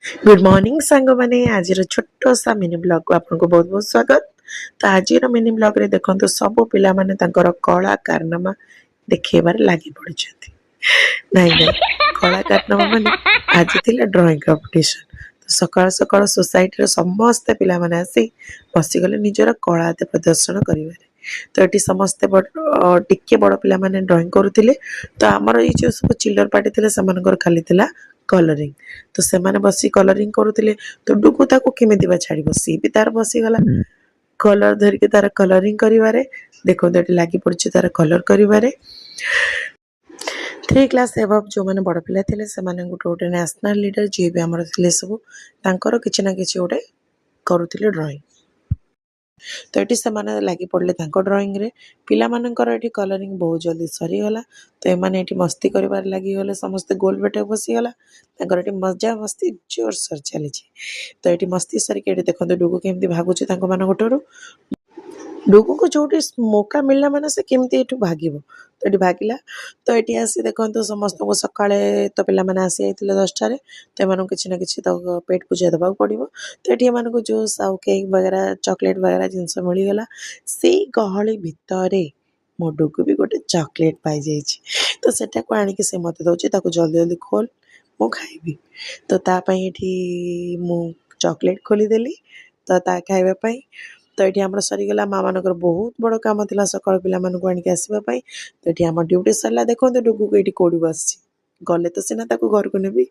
Good morning सांग माने आज छोट सा मिनी ब्लॉग को आपको बहुत बहुत स्वागत। तो आज मिनी ब्लॉग रे देखो सब पिला माने तांकर कला कारनामा देखेबार लागी पड़ी नहीं नहीं कला कारनामा माने आज थिला ड्राइंग कंपटीशन। तो सकाळ सकाळ सोसाइटी रे समस्त पिला माने आसी बसिगले निजर कला प्रदर्शन करिवारे। तो ये समस्ते टिके बड़ पिला माने ड्राइंग करुथिले। तो आमर ये जो सब चिल्लर पार्टी थिले समानकर खाली थिला कलरिंग। तो सेमाने बसी कलरिंग करुथिले। तो डुगु ताको केमिति बा छाड़िबो, सी भी तार बसिगला कलर धरिके तार कलरिंग करिवारे। देखो एटी लागी पड़छि तार कलर करिवारे। 3 क्लास एबव जो माने बड़ पिला थिले सेमाने गुटे गुटे नेशनल लीडर जे भी हमर थिले सब तांकर किछि ना किछि गुटे करुथिले ड्राइंग। तो ये से लगी पड़े ड्राइंग रे पिला मानकर ये कलरिंग बहुत जल्दी सरीगला। तो ये मस्ती कर लगी समस्ते गोल बेटे बसीगला ये मजा मस्ती जोर सोर चली। तो ये मस्ती सरिक देखते डुगु केमती भागुची गोटरू डुगु को जो मौका मिलला माने से केमती एठू भागिबो। तो ये भागिला। तो ये आसी देखो समस्त को सकाळे तो पिला माने आसी आइतिले 10 रे। तो एमानू किछि ना किछि तो पेट पूजा देबाक पड़िबो। तो ये एमानू जूस आउ केक वगैरह चॉकलेट वगैरह जिनस मिलीगला। से गहली भितरे मो डुगु भी गोटे चॉकलेट पाई जाइछि। तो सेटा को आनिक से मते दउछि ताको जल्दी जल्दी खोल मु खाइबी। तो ता पई एठी मु चॉकलेट खोली देली तो ता खाइबा पई। तो ये आम सरीगला माँ मानकर बहुत बड़ कम था सकाल पिला आनिक आसवाई। तो ये आम ड्यूटी सरला देखो डुगु को ये कौड़ी बस गले तो सीना घर को नेबी।